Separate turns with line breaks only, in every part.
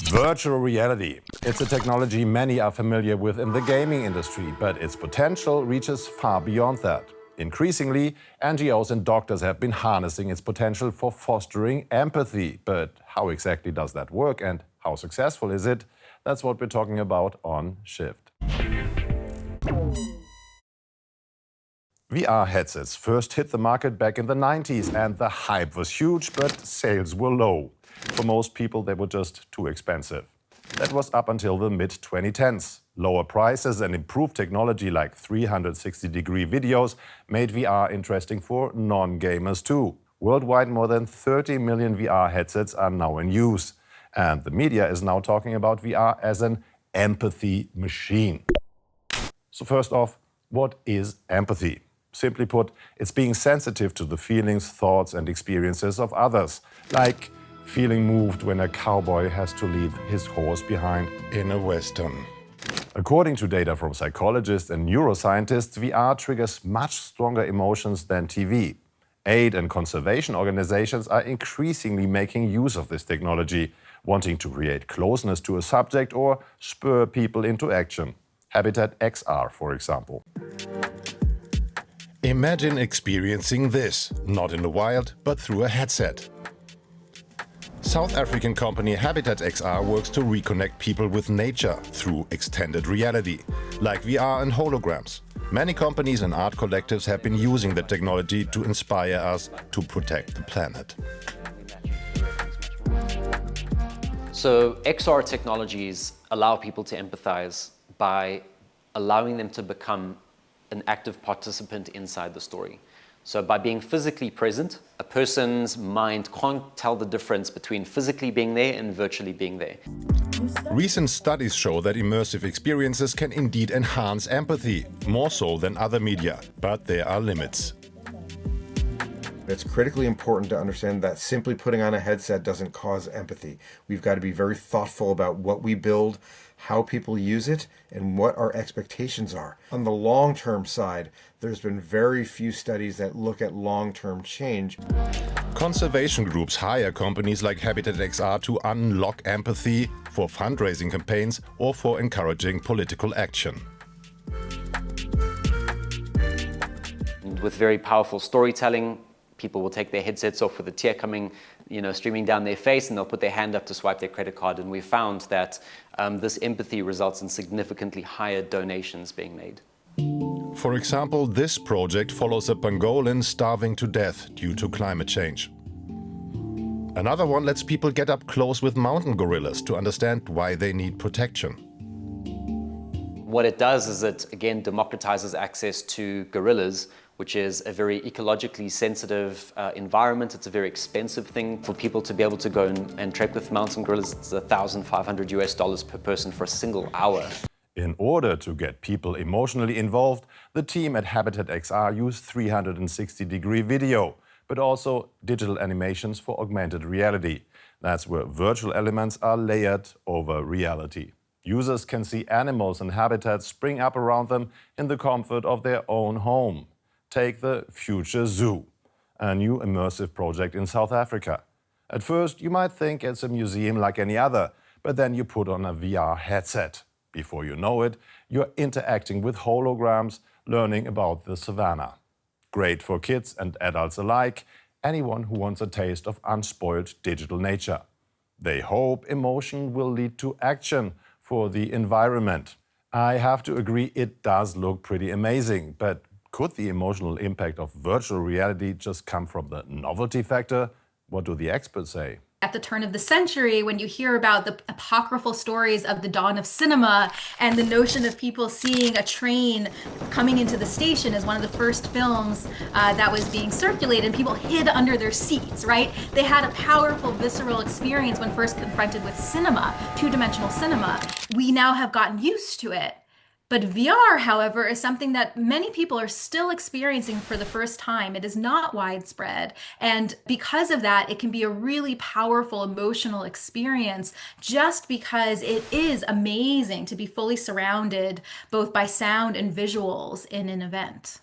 Virtual reality. It's a technology many are familiar with in the gaming industry, but its potential reaches far beyond that. Increasingly, NGOs and doctors have been harnessing its potential for fostering empathy. But how exactly does that work and how successful is it? That's what we're talking about on Shift. VR headsets first hit the market back in the 90s and the hype was huge, but sales were low. For most people, they were just too expensive. That was up until the mid-2010s. Lower prices and improved technology like 360-degree videos made VR interesting for non-gamers too. Worldwide, more than 30 million VR headsets are now in use. And the media is now talking about VR as an empathy machine. So first off, what is empathy? Simply put, it's being sensitive to the feelings, thoughts and experiences of others, like feeling moved when a cowboy has to leave his horse behind in a western. According to data from psychologists and neuroscientists, VR triggers much stronger emotions than TV. Aid and conservation organizations are increasingly making use of this technology, wanting to create closeness to a subject or spur people into action. Habitat XR, for example. Imagine experiencing this, not in the wild, but through a headset. South African company Habitat XR works to reconnect people with nature through extended reality, like VR and holograms. Many companies and art collectives have been using the technology to inspire us to protect the planet.
So XR technologies allow people to empathize by allowing them to become an active participant inside the story. So by being physically present, a person's mind can't tell the difference between physically being there and virtually being there.
Recent studies show that immersive experiences can indeed enhance empathy, more so than other media, but there are limits.
It's critically important to understand that simply putting on a headset doesn't cause empathy. We've got to be very thoughtful about what we build, how people use it, and what our expectations are. On the long-term side, there's been very few studies that look at long-term change.
Conservation groups hire companies like Habitat XR to unlock empathy for fundraising campaigns or for encouraging political action.
And with very powerful storytelling, people will take their headsets off with a tear coming, streaming down their face, and they'll put their hand up to swipe their credit card. And we found that this empathy results in significantly higher donations being made.
For example, this project follows a Pangolan starving to death due to climate change. Another one lets people get up close with mountain gorillas to understand why they need protection.
What it does is it, again, democratizes access to gorillas, which is a very ecologically sensitive environment. It's a very expensive thing for people to be able to go and trek with mountain gorillas. It's $1,500 per person for a single hour.
In order to get people emotionally involved, the team at Habitat XR used 360-degree video, but also digital animations for augmented reality. That's where virtual elements are layered over reality. Users can see animals and habitats spring up around them in the comfort of their own home. Take the Future Zoo, a new immersive project in South Africa. At first, you might think it's a museum like any other, but then you put on a VR headset. Before you know it, you're interacting with holograms, learning about the savannah. Great for kids and adults alike, anyone who wants a taste of unspoiled digital nature. They hope emotion will lead to action for the environment. I have to agree, it does look pretty amazing, but could the emotional impact of virtual reality just come from the novelty factor? What do the experts say?
At the turn of the century, when you hear about the apocryphal stories of the dawn of cinema and the notion of people seeing a train coming into the station as one of the first films that was being circulated, and people hid under their seats, right? They had a powerful, visceral experience when first confronted with cinema, two-dimensional cinema. We now have gotten used to it. But VR, however, is something that many people are still experiencing for the first time. It is not widespread. And because of that, it can be a really powerful emotional experience just because it is amazing to be fully surrounded both by sound and visuals in an event.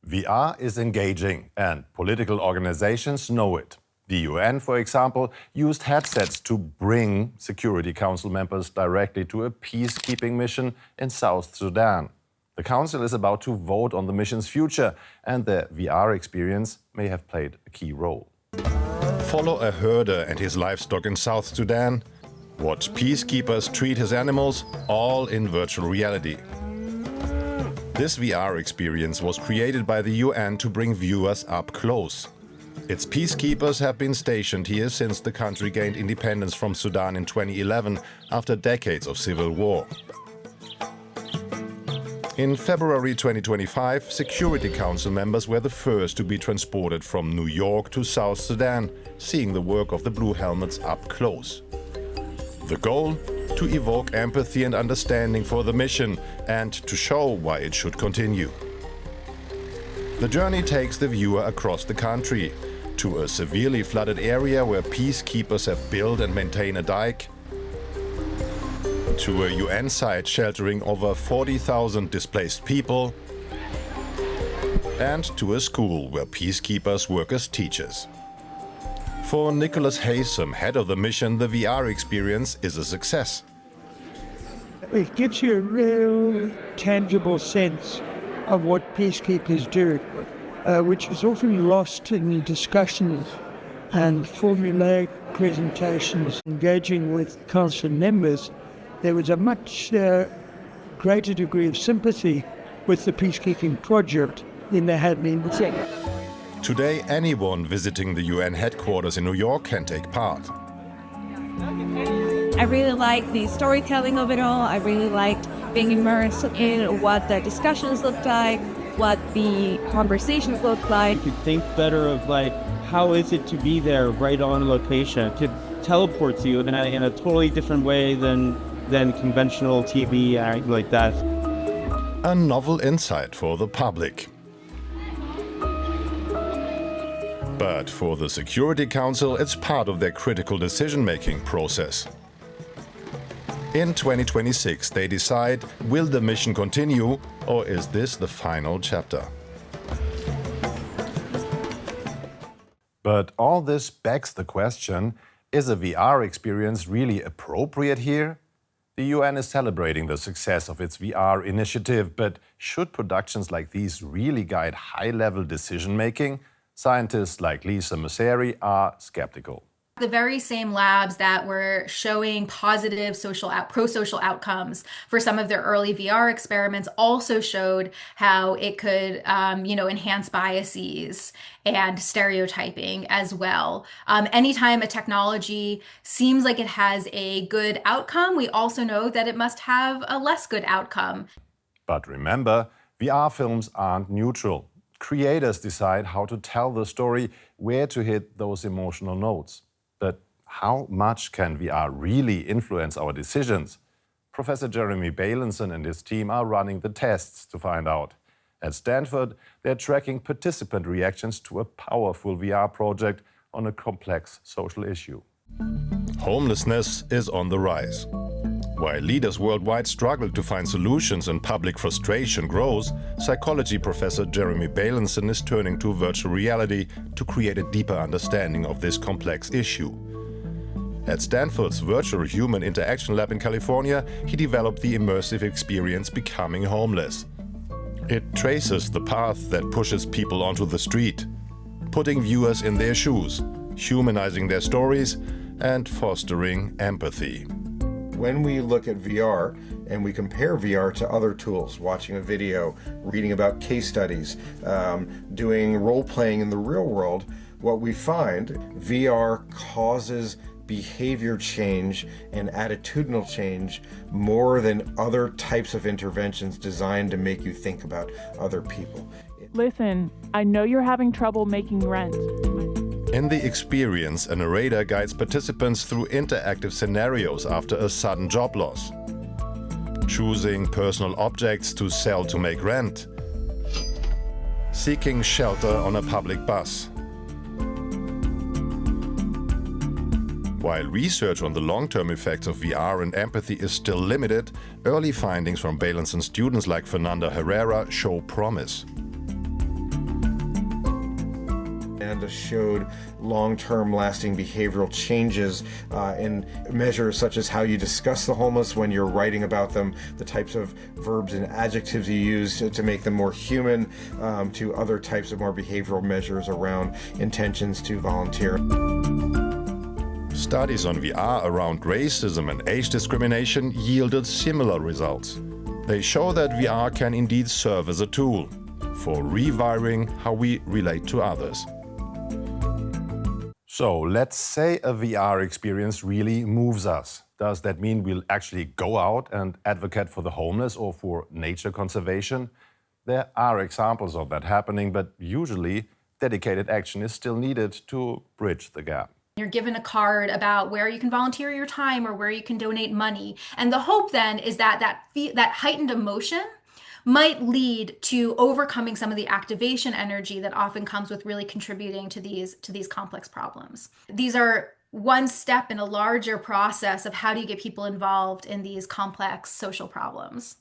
VR is engaging and political organizations know it. The UN, for example, used headsets to bring Security Council members directly to a peacekeeping mission in South Sudan. The Council is about to vote on the mission's future, and the VR experience may have played a key role. Follow a herder and his livestock in South Sudan. Watch peacekeepers treat his animals, all in virtual reality. This VR experience was created by the UN to bring viewers up close. Its peacekeepers have been stationed here since the country gained independence from Sudan in 2011 after decades of civil war. In February 2025, Security Council members were the first to be transported from New York to South Sudan, seeing the work of the Blue Helmets up close. The goal? To evoke empathy and understanding for the mission and to show why it should continue. The journey takes the viewer across the country, to a severely flooded area where peacekeepers have built and maintained a dike, to a UN site sheltering over 40,000 displaced people, and to a school where peacekeepers work as teachers. For Nicholas Haysom, head of the mission, the VR experience is a success.
It gives you a real tangible sense of what peacekeepers do, which is often lost in discussions and formulaic presentations. Engaging with council members, there was a much greater degree of sympathy with the peacekeeping project than there had been before.
Today, anyone visiting the UN headquarters in New York can take part.
I really like the storytelling of it all. I really liked being immersed in what the discussions looked like, what the conversations looked like.
You could think better of how is it to be there right on location? It could teleport to you in a totally different way than conventional TV like that.
A novel insight for the public. But for the Security Council, it's part of their critical decision-making process. In 2026, they decide, will the mission continue, or is this the final chapter? But all this begs the question, is a VR experience really appropriate here? The UN is celebrating the success of its VR initiative, but should productions like these really guide high-level decision-making? Scientists like Lisa Masseri are skeptical.
The very same labs that were showing positive pro-social outcomes for some of their early VR experiments also showed how it could, enhance biases and stereotyping as well. Anytime a technology seems like it has a good outcome, we also know that it must have a less good outcome.
But remember, VR films aren't neutral. Creators decide how to tell the story, where to hit those emotional notes. But how much can VR really influence our decisions? Professor Jeremy Bailenson and his team are running the tests to find out. At Stanford, they're tracking participant reactions to a powerful VR project on a complex social issue. Homelessness is on the rise. While leaders worldwide struggle to find solutions and public frustration grows, psychology professor Jeremy Bailenson is turning to virtual reality to create a deeper understanding of this complex issue. At Stanford's Virtual Human Interaction Lab in California, he developed the immersive experience Becoming Homeless. It traces the path that pushes people onto the street, putting viewers in their shoes, humanizing their stories, and fostering empathy.
When we look at VR and we compare VR to other tools, watching a video, reading about case studies, doing role-playing in the real world, what we find, VR causes behavior change and attitudinal change more than other types of interventions designed to make you think about other people.
Listen, I know you're having trouble making rent.
In the experience, a narrator guides participants through interactive scenarios after a sudden job loss. Choosing personal objects to sell to make rent. Seeking shelter on a public bus. While research on the long-term effects of VR and empathy is still limited, early findings from Bailenson students like Fernanda Herrera show promise.
and showed long-term lasting behavioral changes in measures such as how you discuss the homeless when you're writing about them, the types of verbs and adjectives you use to make them more human, to other types of more behavioral measures around intentions to volunteer.
Studies on VR around racism and age discrimination yielded similar results. They show that VR can indeed serve as a tool for rewiring how we relate to others. So let's say a VR experience really moves us. Does that mean we'll actually go out and advocate for the homeless or for nature conservation? There are examples of that happening, but usually dedicated action is still needed to bridge the gap.
You're given a card about where you can volunteer your time or where you can donate money. And the hope then is that that heightened emotion might lead to overcoming some of the activation energy that often comes with really contributing to these complex problems. These are one step in a larger process of how do you get people involved in these complex social problems.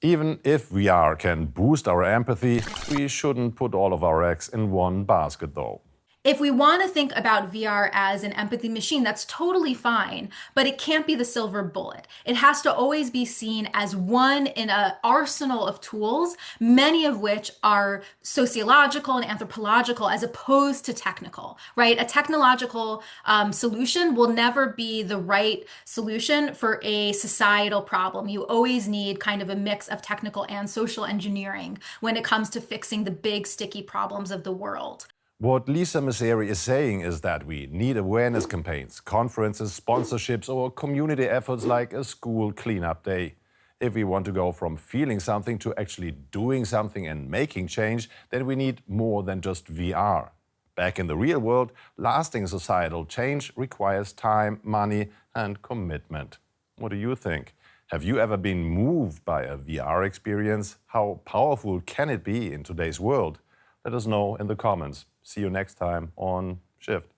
Even if VR can boost our empathy, we shouldn't put all of our eggs in one basket though.
If we want to think about VR as an empathy machine, that's totally fine, but it can't be the silver bullet. It has to always be seen as one in an arsenal of tools, many of which are sociological and anthropological as opposed to technical, right? A technological solution will never be the right solution for a societal problem. You always need kind of a mix of technical and social engineering when it comes to fixing the big sticky problems of the world.
What Lisa Messeri is saying is that we need awareness campaigns, conferences, sponsorships, or community efforts like a school cleanup day. If we want to go from feeling something to actually doing something and making change, then we need more than just VR. Back in the real world, lasting societal change requires time, money, and commitment. What do you think? Have you ever been moved by a VR experience? How powerful can it be in today's world? Let us know in the comments. See you next time on Shift.